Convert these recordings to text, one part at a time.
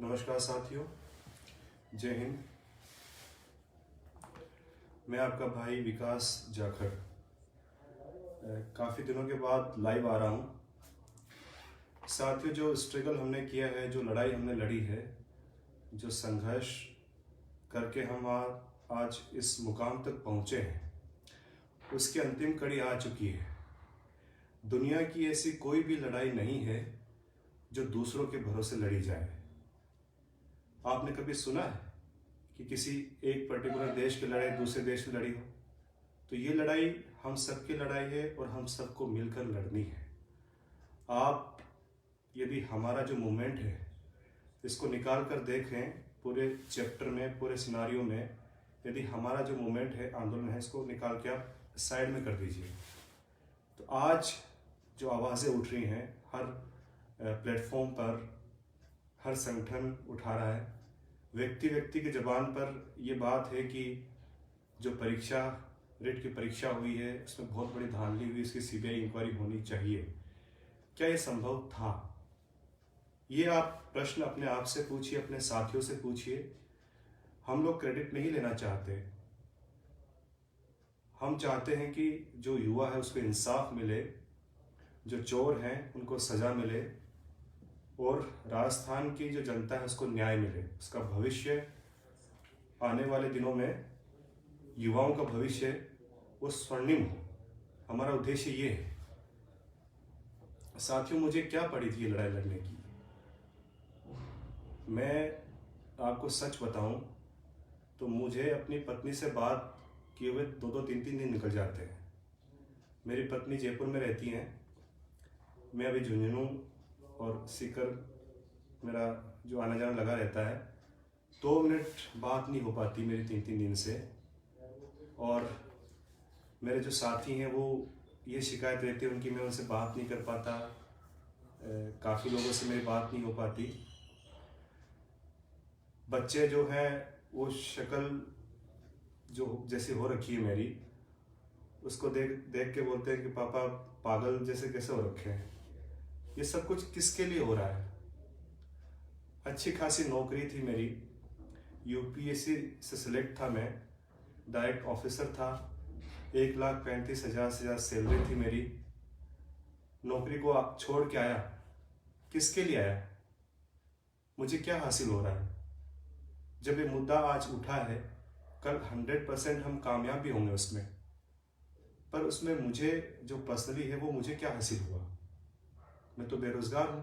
नमस्कार साथियों, जय हिंद। मैं आपका भाई विकास जाखड़ काफ़ी दिनों के बाद लाइव आ रहा हूँ। साथियों, जो स्ट्रगल हमने किया है, जो लड़ाई हमने लड़ी है, जो संघर्ष करके हम आज इस मुकाम तक पहुँचे हैं, उसकी अंतिम कड़ी आ चुकी है। दुनिया की ऐसी कोई भी लड़ाई नहीं है जो दूसरों के भरोसे लड़ी जाए। आपने कभी सुना है कि किसी एक पर्टिकुलर देश की लड़ाई दूसरे देश की लड़ी हो? तो ये लड़ाई हम सबकी लड़ाई है और हम सबको मिलकर लड़नी है। आप यदि हमारा जो मूवमेंट है इसको निकाल कर देखें, पूरे चैप्टर में, पूरे सिनारियों में, यदि हमारा जो मूवमेंट है, आंदोलन है, इसको निकाल के आप साइड में कर दीजिए। तो आज जो आवाज़ें उठ रही हैं, हर प्लेटफॉर्म पर हर संगठन उठा रहा है, व्यक्ति की ज़बान पर ये बात है कि जो परीक्षा, रिट की परीक्षा हुई है, उसमें बहुत बड़ी धांधली हुई, इसकी सीबीआई इंक्वायरी होनी चाहिए। क्या ये संभव था? ये आप प्रश्न अपने आप से पूछिए, अपने साथियों से पूछिए। हम लोग क्रेडिट नहीं लेना चाहते। हम चाहते हैं कि जो युवा है उसको इंसाफ मिले, जो चोर हैं उनको सज़ा मिले, और राजस्थान की जो जनता है उसको न्याय मिले। उसका भविष्य आने वाले दिनों में, युवाओं का भविष्य वो स्वर्णिम हो। हमारा उद्देश्य ये है। साथियों, मुझे क्या पड़ी थी ये लड़ाई लड़ने की? मैं आपको सच बताऊं तो मुझे अपनी पत्नी से बात किए हुए 2-3 दिन निकल जाते हैं। मेरी पत्नी जयपुर में रहती हैं, मैं अभी झुंझुनू और सीकर मेरा जो आना जाना लगा रहता है। 2 मिनट बात नहीं हो पाती मेरी 3 दिन से। और मेरे जो साथी हैं वो ये शिकायत रहती है उनकी, मैं उनसे बात नहीं कर पाता। काफ़ी लोगों से मेरी बात नहीं हो पाती। बच्चे जो हैं वो शक्ल जो जैसी हो रखी है मेरी, उसको देख के बोलते हैं कि पापा पागल जैसे कैसे हो रखे हैं। ये सब कुछ किसके लिए हो रहा है? अच्छी खासी नौकरी थी मेरी, यूपीएससी से सिलेक्ट था मैं, डायरेक्ट ऑफिसर था, 1,35,000 से ज़्यादा सैलरी थी मेरी। नौकरी को छोड़ के आया, किसके लिए आया? मुझे क्या हासिल हो रहा है? जब ये मुद्दा आज उठा है, कल 100% हम कामयाब भी होंगे उसमें, पर उसमें मुझे जो पर्सनली है वो मुझे क्या हासिल हुआ? मैं तो बेरोजगार हूँ,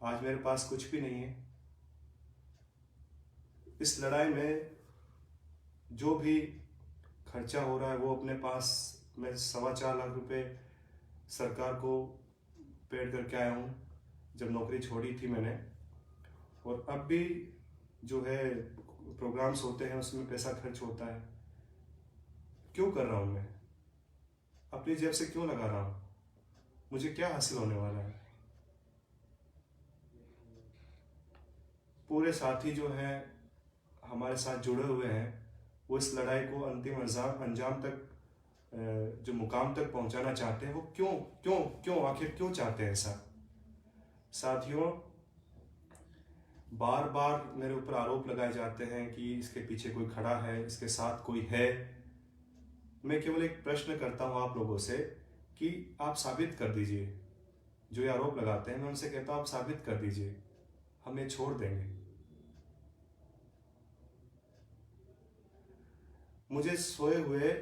आज मेरे पास कुछ भी नहीं है। इस लड़ाई में जो भी खर्चा हो रहा है वो अपने पास, मैं 4.25 लाख रुपए सरकार को पेड करके आया हूँ जब नौकरी छोड़ी थी मैंने। और अब भी जो है प्रोग्राम्स होते हैं उसमें पैसा खर्च होता है। क्यों कर रहा हूँ मैं? अपनी जेब से क्यों लगा रहा हूँ? मुझे क्या हासिल होने वाला है? पूरे साथी जो हैं हमारे साथ जुड़े हुए हैं, वो इस लड़ाई को अंतिम अंजाम तक, जो मुकाम तक पहुंचाना चाहते हैं। वो क्यों क्यों क्यों आखिर क्यों चाहते हैं ऐसा? साथियों, बार बार मेरे ऊपर आरोप लगाए जाते हैं कि इसके पीछे कोई खड़ा है, इसके साथ कोई है। मैं केवल एक प्रश्न करता हूं आप लोगों से कि आप साबित कर दीजिए। जो ये आरोप लगाते हैं, मैं उनसे कहता हूं आप साबित कर दीजिए, हम ये छोड़ देंगे। मुझे सोए हुए,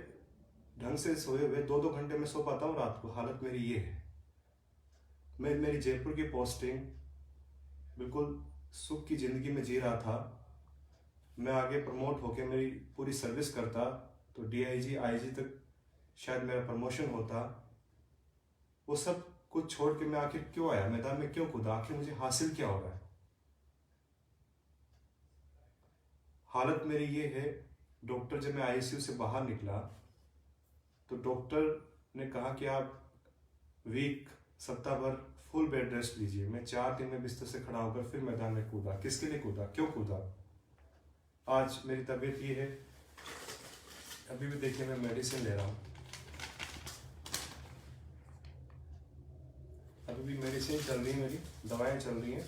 ढंग से सोए हुए 2-2 घंटे में सो पाता हूँ रात को। हालत मेरी ये है। मेरी जयपुर की पोस्टिंग बिल्कुल सुख की ज़िंदगी में जी रहा था। मैं आगे प्रमोट होकर मेरी पूरी सर्विस करता तो डीआईजी आईजी तक शायद मेरा प्रमोशन होता। वो सब कुछ छोड़ के मैं आखिर क्यों आया, मैदान में क्यों कूदा? आखिर मुझे हासिल क्या हो रहा है? हालत मेरी ये है। डॉक्टर, जब मैं आईसीयू से बाहर निकला तो डॉक्टर ने कहा कि आप वीक, सप्ताह भर फुल बेड रेस्ट लीजिए। मैं 4 दिन में बिस्तर से खड़ा होकर फिर मैदान में कूदा। किसके लिए कूदा? क्यों कूदा? आज मेरी तबीयत ये है। अभी भी देखिए, मैं मेडिसिन ले रहा हूँ, अभी भी मेडिसिन चल रही है, मेरी दवाएं चल रही हैं।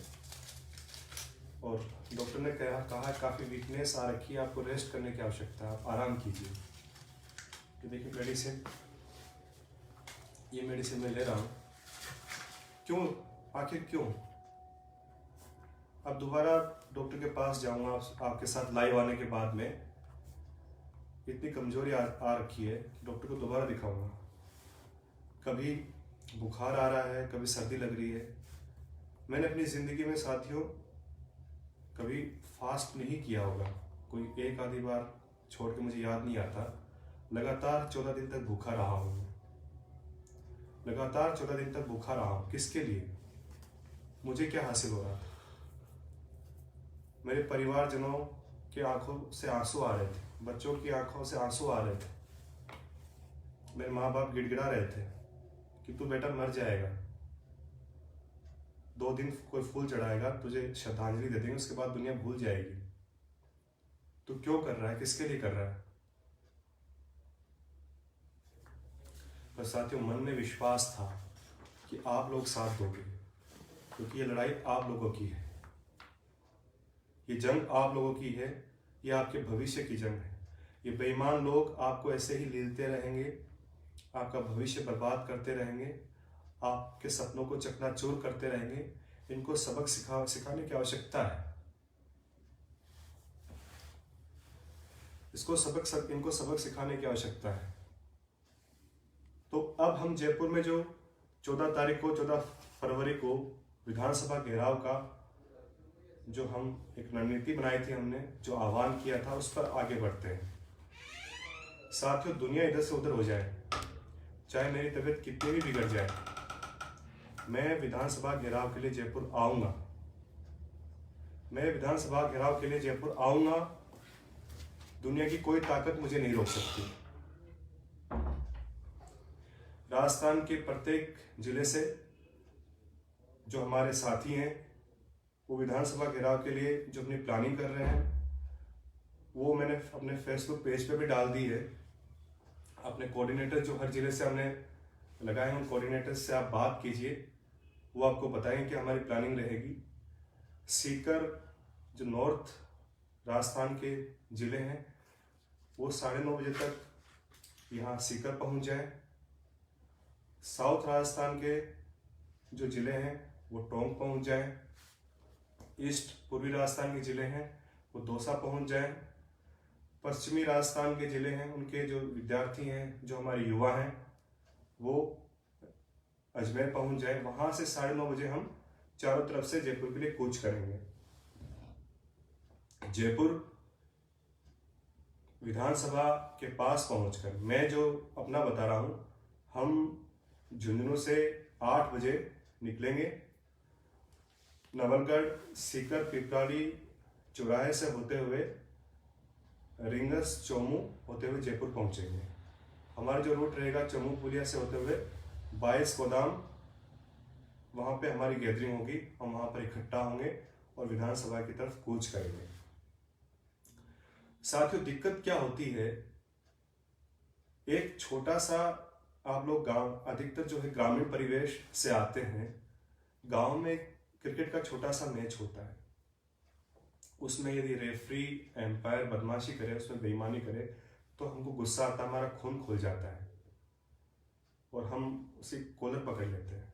और डॉक्टर ने कहा काफ़ी वीकनेस आ रखी है, आपको रेस्ट करने की आवश्यकता है, आप आराम कीजिए। ये देखिए मेडिसिन, ये मेडिसिन मैं ले रहा हूँ। क्यों, आखिर क्यों? अब दोबारा डॉक्टर के पास जाऊंगा आपके साथ लाइव आने के बाद में। इतनी कमजोरी आ रखी है, डॉक्टर को दोबारा दिखाऊंगा। कभी बुखार आ रहा है, कभी सर्दी लग रही है। मैंने अपनी ज़िंदगी में साथियों कभी फास्ट नहीं किया होगा, कोई एक आधी बार छोड़ के मुझे याद नहीं आता। लगातार 14 दिन तक भूखा रहा हूँ, लगातार 14 दिन तक भूखा रहा हूँ। किसके लिए? मुझे क्या हासिल हो रहा था? मेरे परिवारजनों के आंखों से आंसू आ रहे थे, बच्चों की आंखों से आंसू आ रहे थे। मेरे माँ बाप गिड़गिड़ा रहे थे कि तू बेटा मर जाएगा, 2 दिन कोई फूल चढ़ाएगा, तुझे श्रद्धांजलि दे देंगे, उसके बाद दुनिया भूल जाएगी। तू क्यों कर रहा है, किसके लिए कर रहा है? पर साथियों मन में विश्वास था कि आप लोग साथ दोगे, क्योंकि ये लड़ाई आप लोगों की है, ये जंग आप लोगों की है, ये आपके भविष्य की जंग है। ये बेईमान लोग आपको ऐसे ही लीलते रहेंगे, आपका भविष्य बर्बाद करते रहेंगे, आपके सपनों को चकनाचूर करते रहेंगे। इनको सबक सिखाने की आवश्यकता है। इनको सबक सिखाने की आवश्यकता है। तो अब हम जयपुर में जो 14 फरवरी को विधानसभा घेराव का जो हम एक रणनीति बनाई थी, हमने जो आह्वान किया था, उस पर आगे बढ़ते हैं। साथियों दुनिया इधर से उधर हो जाए, चाहे मेरी तबीयत कितनी भी बिगड़ जाए, मैं विधानसभा घेराव के लिए जयपुर आऊंगा। मैं विधानसभा घेराव के लिए जयपुर आऊंगा। दुनिया की कोई ताकत मुझे नहीं रोक सकती। राजस्थान के प्रत्येक जिले से जो हमारे साथी हैं वो विधानसभा घेराव के लिए जो अपनी प्लानिंग कर रहे हैं, वो मैंने अपने फेसबुक पेज पे भी डाल दी है। अपने कोऑर्डिनेटर जो हर जिले से हमने लगाए हैं, उन कोऑर्डिनेटर्स से आप बात कीजिए, वो आपको बताएंगे कि हमारी प्लानिंग रहेगी। सीकर जो नॉर्थ राजस्थान के ज़िले हैं वो 9:30 बजे तक यहाँ सीकर पहुँच जाए। साउथ राजस्थान के जो ज़िले हैं वो टोंक पहुँच जाए। ईस्ट पूर्वी राजस्थान के ज़िले हैं वो दौसा पहुँच जाए। पश्चिमी राजस्थान के ज़िले हैं उनके जो विद्यार्थी हैं, जो हमारे युवा हैं, वो अजमेर पहुँच जाए। वहाँ से 9:30 बजे हम चारों तरफ से जयपुर के लिए कूच करेंगे। जयपुर विधानसभा के पास पहुंचकर मैं जो अपना बता रहा हूं, हम झुंझुनू से 8 बजे निकलेंगे। नवलगढ़, सीकर, पिपराली चौराहे से होते हुए रिंगस, चोमू होते हुए जयपुर पहुंचेंगे। हमारा जो रूट रहेगा चोमू पुलिया से होते हुए 22 गोदाम, वहाँ पे हमारी गैदरिंग होगी। हम वहाँ पर इकट्ठा होंगे और विधानसभा की तरफ कूच करेंगे। साथियों दिक्कत क्या होती है, एक छोटा सा आप लोग गांव, अधिकतर जो है ग्रामीण परिवेश से आते हैं। गांव में क्रिकेट का छोटा सा मैच होता है, उसमें यदि रेफरी एम्पायर बदमाशी करे, उसमें बेईमानी करे, तो हमको गुस्सा आता है, हमारा खून खोल जाता है और हम उसे कॉलर पकड़ लेते हैं।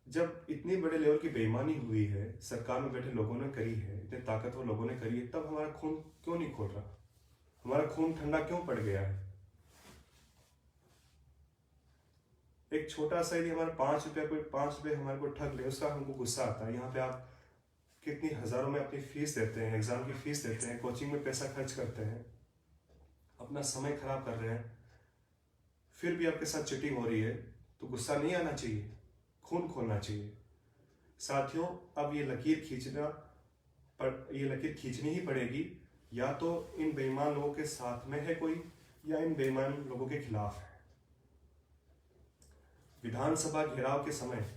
जब इतनी बड़े लेवल की बेईमानी हुई है, सरकार में बैठे लोगों ने करी है, इतने ताकतवर लोगों ने करी है, तब हमारा खून क्यों नहीं खोल रहा? हमारा खून ठंडा क्यों पड़ गया है? एक छोटा सा यदि हमारे 5 रुपये हमारे को ठग ले, उसका हमको गुस्सा आता है। यहाँ पे आप कितनी हजारों में अपनी फीस देते हैं, एग्जाम की फीस देते हैं, कोचिंग में पैसा खर्च करते हैं, अपना समय खराब कर रहे हैं, फिर भी आपके साथ चीटिंग हो रही है, तो गुस्सा नहीं आना चाहिए, खून खोलना चाहिए। साथियों अब ये लकीर खींचनी ही पड़ेगी। या तो इन बेईमान लोगों के साथ में है कोई, या इन बेईमान लोगों के खिलाफ है। विधानसभा घेराव के समय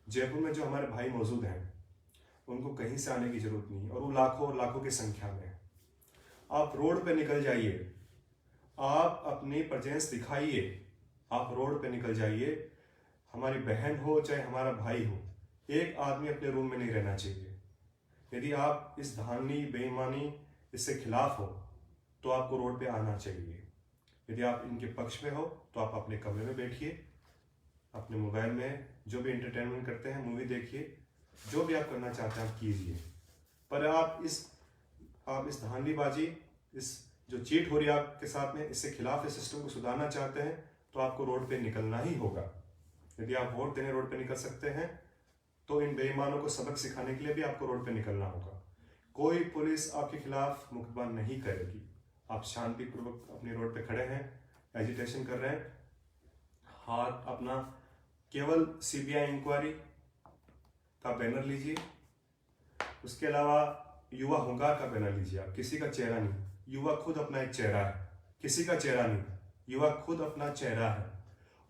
जयपुर में जो हमारे भाई मौजूद हैं, उनको कहीं से आने की जरूरत नहीं, और वो लाखों और लाखों की संख्या में। आप रोड पे निकल जाइए, आप अपनी प्रेजेंस दिखाइए, आप रोड पे निकल जाइए। हमारी बहन हो चाहे हमारा भाई हो, एक आदमी अपने रूम में नहीं रहना चाहिए। यदि आप इस धांधली बेईमानी इससे खिलाफ हो तो आपको रोड पे आना चाहिए। यदि आप इनके पक्ष में हो तो आप अपने कमरे में बैठिए, अपने मोबाइल में जो भी एंटरटेनमेंट करते हैं, मूवी देखिए, जो भी आप करना चाहते हैं आप कीजिए। पर आप इस धांधलीबाजी, इस जो चीट हो रही है आपके साथ में, इससे खिलाफ इस सिस्टम को सुधारना चाहते हैं तो आपको रोड पे निकलना ही होगा। यदि आप वोट देने रोड पे निकल सकते हैं तो इन बेईमानों को सबक सिखाने के लिए भी आपको रोड पे निकलना होगा। कोई पुलिस आपके खिलाफ मुकदमा नहीं करेगी। आप शांतिपूर्वक अपने रोड पे खड़े हैं, एजिटेशन कर रहे हैं, हाथ अपना केवल सीबीआई इंक्वायरी का बैनर लीजिए। उसके अलावा युवा हुंकार का बैनर लीजिए। आप किसी का चेहरा नहीं, युवा खुद अपना एक चेहरा है, किसी का चेहरा नहीं, युवा खुद अपना चेहरा है।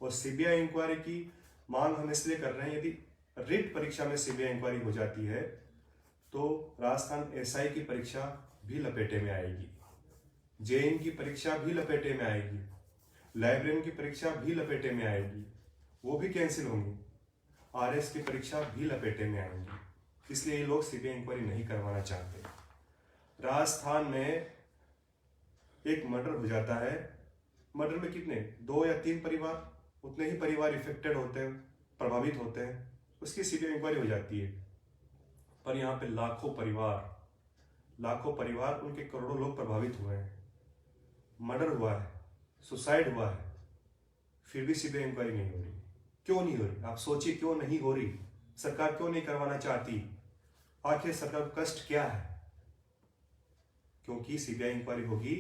और सीबीआई इंक्वायरी की मांग हम इसलिए कर रहे हैं, यदि रिट परीक्षा में सीबीआई इंक्वायरी हो जाती है तो राजस्थान एसआई की परीक्षा भी लपेटे में आएगी, जेईई की परीक्षा भी लपेटे में आएगी, लाइब्रेरियन की परीक्षा भी लपेटे में आएगी, वो भी कैंसिल होंगी, आरएस की परीक्षा भी लपेटे में आएंगी। इसलिए ये लोग सीबीआई इंक्वायरी नहीं करवाना चाहते। राजस्थान में एक मर्डर हो जाता है, मर्डर में कितने 2 या 3 परिवार, उतने ही परिवार इफेक्टेड होते हैं, प्रभावित होते हैं, उसकी सीबीआई इंक्वायरी हो जाती है। पर यहाँ पे लाखों परिवार, उनके करोड़ों लोग प्रभावित हुए हैं, मर्डर हुआ है, सुसाइड हुआ है, फिर भी सीबीआई इंक्वायरी नहीं हो रही। क्यों नहीं हो रही? आप सोचिए, क्यों नहीं हो रही? सरकार क्यों नहीं करवाना चाहती? आखिर सरकार को कष्ट क्या है? क्योंकि सीबीआई इंक्वायरी होगी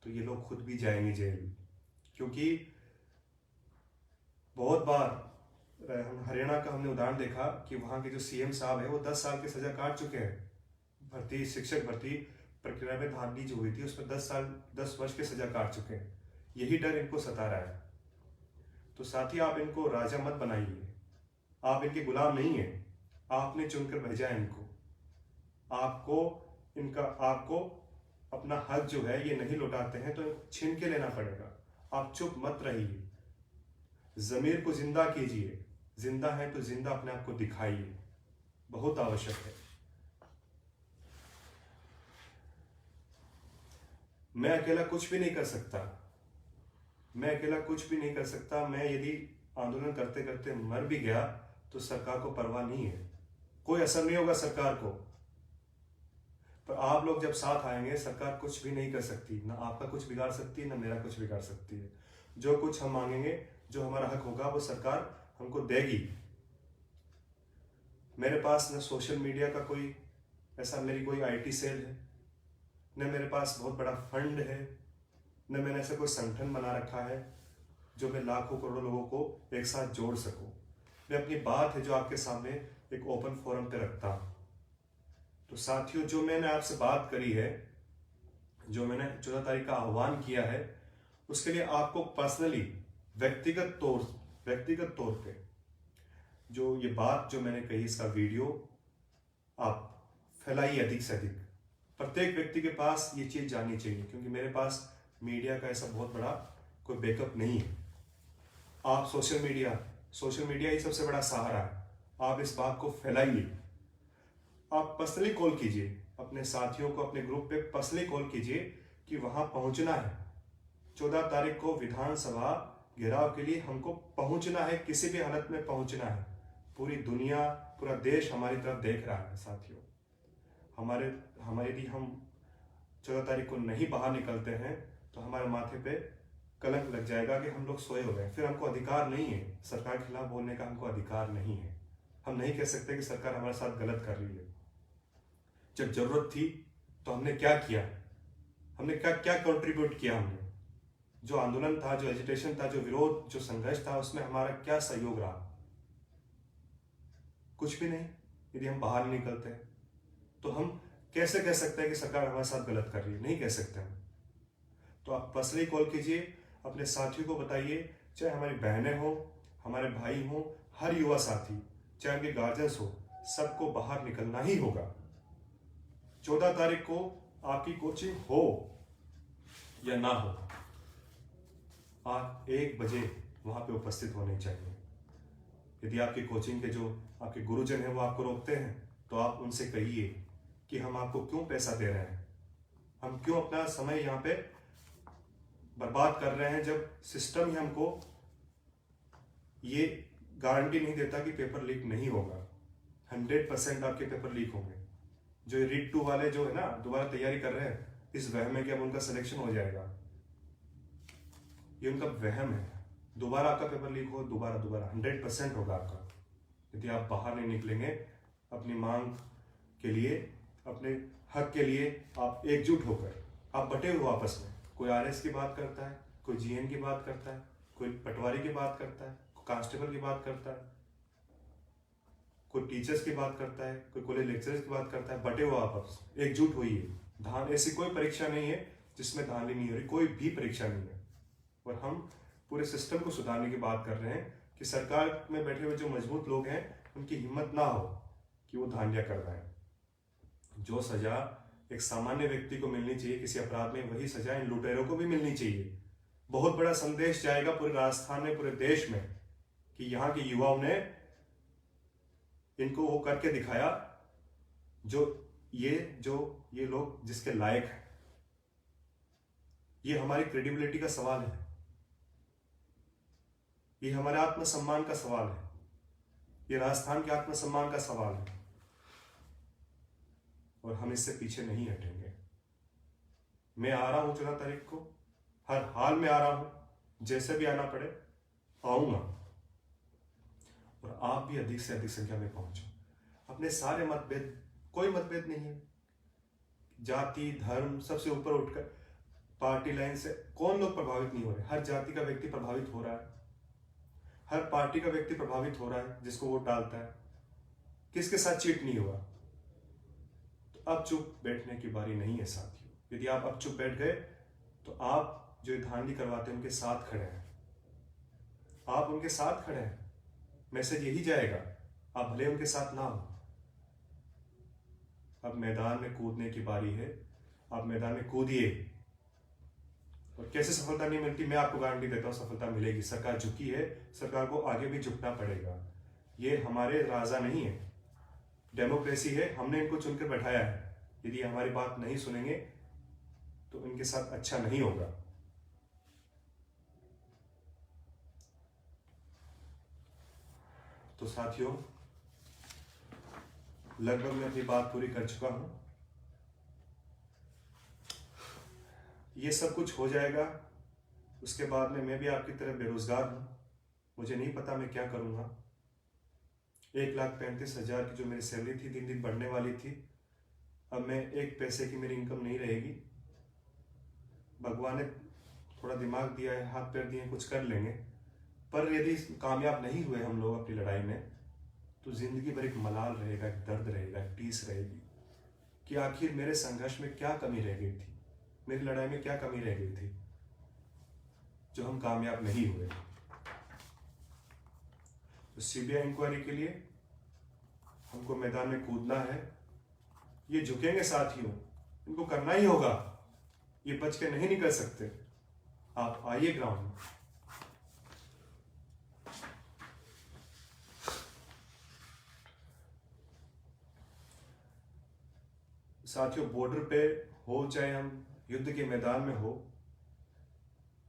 तो ये लोग खुद भी जाएंगे जेल। क्योंकि बहुत बार हरियाणा का हमने उदाहरण देखा कि वहां के जो सीएम साहब है वो 10 साल की सजा काट चुके हैं। शिक्षक भर्ती प्रक्रिया में धांधली जो हुई थी उसमें 10 वर्ष की सजा काट चुके हैं। यही डर इनको सता रहा है। तो साथ ही आप इनको राजा मत बनाइए, आप इनके गुलाम नहीं है, आपने चुनकर भेजा है इनको। आपको अपना हक जो है ये नहीं लौटाते हैं तो छीन के लेना पड़ेगा। आप चुप मत रहिए, जमीर को जिंदा कीजिए, जिंदा है तो जिंदा अपने आप को दिखाइए, बहुत आवश्यक है। मैं अकेला कुछ भी नहीं कर सकता, मैं यदि आंदोलन करते करते मर भी गया तो सरकार को परवाह नहीं है, कोई असर नहीं होगा सरकार को। पर आप लोग जब साथ आएंगे सरकार कुछ भी नहीं कर सकती, ना आपका कुछ बिगाड़ सकती है, ना मेरा कुछ बिगाड़ सकती है। जो कुछ हम मांगेंगे, जो हमारा हक होगा वो सरकार हमको देगी। मेरे पास न सोशल मीडिया का कोई ऐसा मेरी कोई आईटी सेल है, न मेरे पास बहुत बड़ा फंड है, न मैंने ऐसा कोई संगठन बना रखा है जो मैं लाखों करोड़ों लोगों को एक साथ जोड़ सकूं। मैं अपनी बात है जो आपके सामने एक ओपन फोरम पे रखता हूं। तो साथियों, जो मैंने आपसे बात करी है, जो मैंने 14 तारीख का आह्वान किया है, उसके लिए आपको पर्सनली व्यक्तिगत तौर पे जो ये बात जो मैंने कही, इसका वीडियो आप फैलाइए अधिक से अधिक। प्रत्येक व्यक्ति के पास ये चीज जानी चाहिए, क्योंकि मेरे पास मीडिया का ऐसा बहुत बड़ा कोई बैकअप नहीं है। आप सोशल मीडिया ही सबसे बड़ा सहारा है। आप इस बात को फैलाइए। आप पर्सनली कॉल कीजिए अपने साथियों को, अपने ग्रुप पे पर्सनली कॉल कीजिए कि वहां पहुंचना है। 14 तारीख को विधानसभा घेराव के लिए हमको पहुंचना है, किसी भी हालत में पहुंचना है। पूरी दुनिया, पूरा देश हमारी तरफ देख रहा है साथियों। यदि हम 14 तारीख को नहीं बाहर निकलते हैं तो हमारे माथे पे कलंक लग जाएगा कि हम लोग सोए हो गए। फिर हमको अधिकार नहीं है, सरकार के खिलाफ बोलने का हमको अधिकार नहीं है। हम नहीं कह सकते कि सरकार हमारे साथ गलत कर रही है। जब जरूरत थी तो हमने क्या किया, हमने क्या कंट्रीब्यूट किया, हमने जो आंदोलन था, जो एजिटेशन था, जो विरोध, जो संघर्ष था, उसमें हमारा क्या सहयोग रहा? कुछ भी नहीं। यदि हम बाहर नहीं निकलते हैं तो हम कैसे कह सकते हैं कि सरकार हमारे साथ गलत कर रही है? नहीं कह सकते हम। तो आप पर्सनली कॉल कीजिए, अपने साथियों को बताइए, चाहे हमारी बहनें हो, हमारे भाई हो, हर युवा साथी, चाहे उनके गार्जियंस हो, सबको बाहर निकलना ही होगा। 14 तारीख को आपकी कोचिंग हो, या ना हो, आप 1 बजे वहां पे उपस्थित होने चाहिए। यदि आपकी कोचिंग के जो आपके गुरुजन हैं वो आपको रोकते हैं तो आप उनसे कहिए कि हम आपको क्यों पैसा दे रहे हैं, हम क्यों अपना समय यहाँ पे बर्बाद कर रहे हैं, जब सिस्टम ही हमको ये गारंटी नहीं देता कि पेपर लीक नहीं होगा। 100% आपके पेपर लीक होंगे। जो रीड 2 वाले जो है ना दोबारा तैयारी कर रहे हैं इस वहम में कि अब उनका सिलेक्शन हो जाएगा, ये उनका वहम है। दोबारा आपका पेपर लीक हो, दोबारा 100% होगा आपका, यदि आप बाहर नहीं निकलेंगे अपनी मांग के लिए, अपने हक के लिए। आप एकजुट होकर, आप बटे हुए आपस में, कोई आरएस की बात करता है, कोई जीएन की बात करता है, कोई पटवारी की बात करता है, कोई कांस्टेबल की बात करता है, कोई टीचर्स की बात करता है, कोई कॉलेज लेक्चरर्स की बात करता है। बटे हुए आपस, एकजुट होइए। धान ऐसी कोई परीक्षा नहीं है जिसमें धांधली नहीं हो रही, कोई भी परीक्षा नहीं है। और हम पूरे सिस्टम को सुधारने की बात कर रहे हैं कि सरकार में बैठे हुए जो मजबूत लोग हैं उनकी हिम्मत ना हो कि वो धांधलियां कर रहे हैं। जो सजा एक सामान्य व्यक्ति को मिलनी चाहिए किसी अपराध में, वही सजा इन लुटेरों को भी मिलनी चाहिए। बहुत बड़ा संदेश जाएगा पूरे राजस्थान में, पूरे देश में, कि यहाँ के युवाओं ने इनको वो करके दिखाया जो ये लोग जिसके लायक हैं। ये हमारी क्रेडिबिलिटी का सवाल है, ये हमारे आत्मसम्मान का सवाल है, ये राजस्थान के आत्मसम्मान का सवाल है, और हम इससे पीछे नहीं हटेंगे। मैं आ रहा हूं 14 तारीख को, हर हाल में आ रहा हूं, जैसे भी आना पड़े आऊंगा। और आप भी अधिक से अधिक संख्या में पहुंचो। अपने सारे मतभेद, कोई मतभेद नहीं है, जाति धर्म सबसे ऊपर उठकर पार्टी लाइन से कौन लोग प्रभावित नहीं हो रहे। हर जाति का व्यक्ति प्रभावित हो रहा है, हर पार्टी का व्यक्ति प्रभावित हो रहा है जिसको वोट डालता है। किसके साथ चीट नहीं हुआ? तो अब चुप बैठने की बारी नहीं है साथियों। यदि आप अब चुप बैठ गए तो आप जो धांधली करवाते हैं उनके साथ खड़े हैं, आप उनके साथ खड़े हैं। मैसेज यही जाएगा, आप भले उनके साथ ना हो। अब मैदान में कूदने की बारी है, आप मैदान में कूदिए। और कैसे सफलता नहीं मिलती, मैं आपको गारंटी देता हूं सफलता मिलेगी। सरकार झुकी है, सरकार को आगे भी झुकना पड़ेगा। ये हमारे राजा नहीं है, डेमोक्रेसी है, हमने इनको चुनकर बैठाया है। यदि हमारी बात नहीं सुनेंगे तो इनके साथ अच्छा नहीं होगा। तो साथियों, लगभग मैं अपनी बात पूरी कर चुका हूं। ये सब कुछ हो जाएगा, उसके बाद में मैं भी आपकी तरह बेरोजगार हूं, मुझे नहीं पता मैं क्या करूंगा। 1,35,000 की जो मेरी सैलरी थी दिन दिन बढ़ने वाली थी, अब मैं 1 पैसे की मेरी इनकम नहीं रहेगी। भगवान ने थोड़ा दिमाग दिया है, हाथ पैर दिए, कुछ कर लेंगे। पर यदि कामयाब नहीं हुए हम लोग अपनी लड़ाई में, तो जिंदगी भर एक मलाल रहेगा, एक दर्द रहेगा, एक टीस रहेगी कि आखिर मेरे संघर्ष में क्या कमी रह गई थी, मेरी लड़ाई में क्या कमी रह गई थी जो हम कामयाब नहीं हुए। तो सीबीआई इंक्वायरी के लिए हमको मैदान में कूदना है। ये झुकेंगे साथियों, इनको करना ही होगा, ये बच के नहीं निकल सकते। आप आइए ग्राउंड में। साथियों, बॉर्डर पे हो चाहे हम युद्ध के मैदान में हो,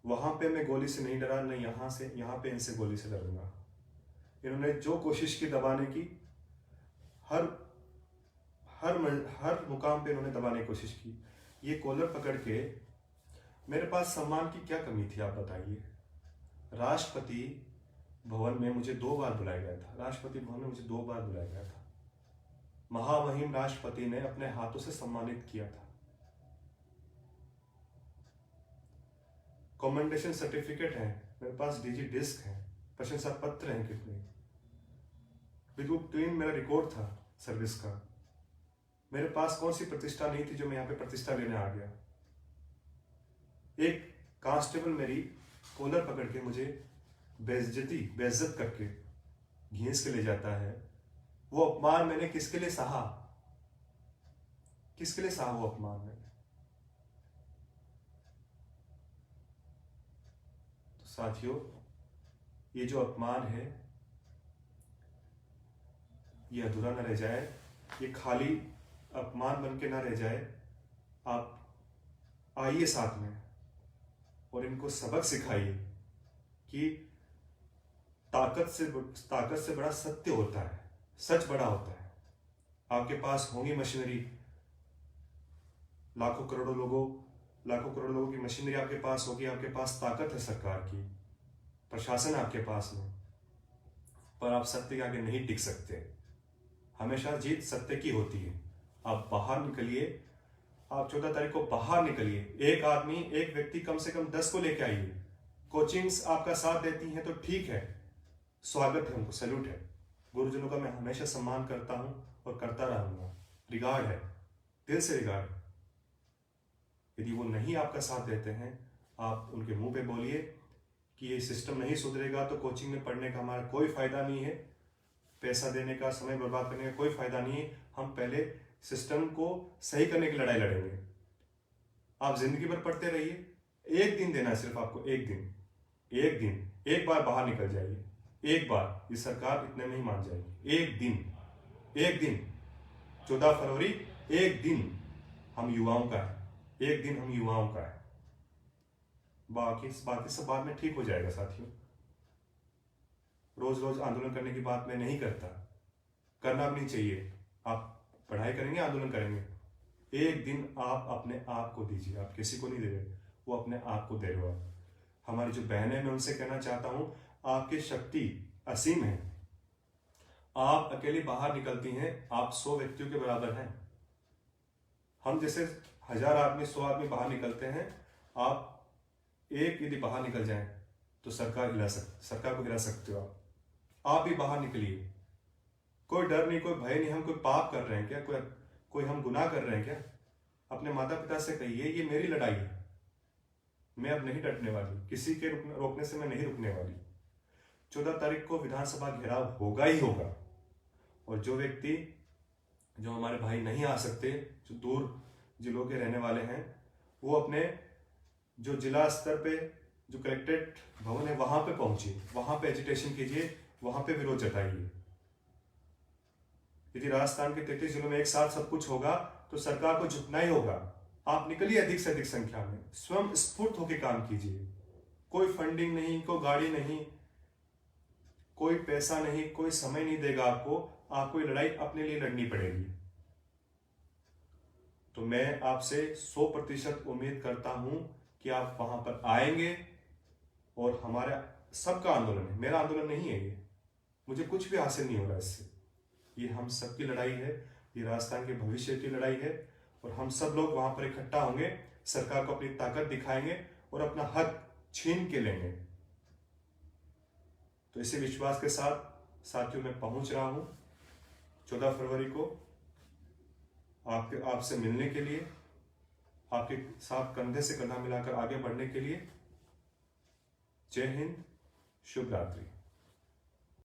वहां पे मैं गोली से नहीं डरा, नहीं यहाँ पे इनसे गोली से डरूंगा। इन्होंने जो कोशिश की दबाने की, हर मुकाम पे इन्होंने दबाने की कोशिश की। ये कॉलर पकड़ के, मेरे पास सम्मान की क्या कमी थी आप बताइए। राष्ट्रपति भवन में मुझे 2 बार बुलाया गया था, राष्ट्रपति भवन में मुझे 2 बार बुलाया गया था। महामहिम राष्ट्रपति ने अपने हाथों से सम्मानित किया था। कमेंडेशन सर्टिफिकेट है मेरे पास, डीजी डिस्क है, प्रशंसा पत्र हैं कितने, बिल्कुल क्लीन मेरा रिकॉर्ड था सर्विस का। मेरे पास कौन सी प्रतिष्ठा नहीं थी जो मैं यहाँ पे प्रतिष्ठा लेने आ गया। एक कांस्टेबल मेरी कॉलर पकड़ के मुझे बेइज्जत करके घींस के ले जाता है। वो अपमान मैंने किसके लिए सहा, किसके लिए सहा वो अपमान मैंने? साथियों, ये जो अपमान है ये अधूरा न रह जाए, ये खाली अपमान बन के ना रह जाए। आप आइए साथ में और इनको सबक सिखाइए कि ताकत से बड़ा सत्य होता है, सच बड़ा होता है। आपके पास होंगी मशीनरी, लाखों करोड़ों लोगों की मशीनरी आपके पास होगी, आपके पास ताकत है सरकार की, प्रशासन आपके पास में, पर आप सत्य के आगे नहीं टिक सकते। हमेशा जीत सत्य की होती है। आप बाहर निकलिए, आप 14 तारीख को बाहर निकलिए। एक व्यक्ति कम से कम 10 को लेके आइए। कोचिंग्स आपका साथ देती हैं तो ठीक है, स्वागत है, उनको सैल्यूट है। गुरुजनों का मैं हमेशा सम्मान करता हूं और करता रहूंगा, रिगार्ड है, दिल से रिगार्ड। यदि वो नहीं आपका साथ देते हैं, आप उनके मुंह पे बोलिए कि ये सिस्टम नहीं सुधरेगा तो कोचिंग में पढ़ने का हमारा कोई फायदा नहीं है, पैसा देने का, समय बर्बाद करने का कोई फायदा नहीं है। हम पहले सिस्टम को सही करने की लड़ाई लड़ेंगे। आप जिंदगी भर पढ़ते रहिए, एक दिन देना है सिर्फ आपको, एक दिन, एक बार बाहर निकल जाइए, एक बार। ये सरकार इतने में ही मान जाएगी। एक दिन 14 फरवरी, एक दिन हम युवाओं का है, एक दिन हम युवाओं का है। बाकी सब बाद में ठीक हो जाएगा साथियों। रोज रोज आंदोलन करने की बात मैं नहीं करता, करना भी नहीं चाहिए। आप पढ़ाई करेंगे, आंदोलन करेंगे, एक दिन आप अपने आप को दीजिए। आप किसी को नहीं दे रहे, वो अपने आप को दे रहे हो। हमारी जो बहनें, मैं उनसे कहना चाहता हूं, आपकी शक्ति असीम है। आप अकेली बाहर निकलती हैं, आप 100 व्यक्तियों के बराबर हैं। हम जैसे 1000 आदमी, 100 आदमी बाहर निकलते हैं, आप एक यदि बाहर निकल जाएं तो सरकार को हिला सकते हो। आप भी बाहर निकलिए, कोई डर नहीं, कोई भय नहीं। हम कोई पाप कर रहे हैं क्या, कोई हम गुनाह कर रहे हैं क्या? अपने माता पिता से कहिए ये मेरी लड़ाई है, मैं अब नहीं डरने वाली, किसी के रोकने से मैं नहीं रुकने वाली। 14 तारीख को विधानसभा घेराव होगा ही होगा। और जो हमारे भाई नहीं आ सकते, जो दूर जिलों के रहने वाले हैं, वो अपने जो जिला स्तर पे जो कलेक्ट्रेट भवन है वहां पे पहुंचिए, वहां पे एजिटेशन कीजिए, वहां पे विरोध जताइए। यदि राजस्थान के 33 जिलों में एक साथ सब कुछ होगा तो सरकार को झुकना ही होगा। आप निकलिए अधिक से अधिक संख्या में, स्वयं स्फूर्त होकर काम कीजिए। कोई फंडिंग नहीं, कोई गाड़ी नहीं, कोई पैसा नहीं, कोई समय नहीं देगा आपको ये लड़ाई अपने लिए लड़नी पड़ेगी। तो मैं आपसे 100% उम्मीद करता हूं कि आप वहां पर आएंगे। और हमारा सबका आंदोलन है, मेरा आंदोलन नहीं है ये, मुझे कुछ भी हासिल नहीं हो रहा इससे। ये हम सबकी लड़ाई है, ये राजस्थान के भविष्य की लड़ाई है। और हम सब लोग वहां पर इकट्ठा होंगे, सरकार को अपनी ताकत दिखाएंगे और अपना हक छीन के लेंगे। तो इसी विश्वास के साथ साथियों मैं पहुंच रहा हूं 14 फरवरी को आपसे मिलने के लिए, आपके साथ कंधे से कंधा मिलाकर आगे बढ़ने के लिए। जय हिंद, शुभ रात्रि।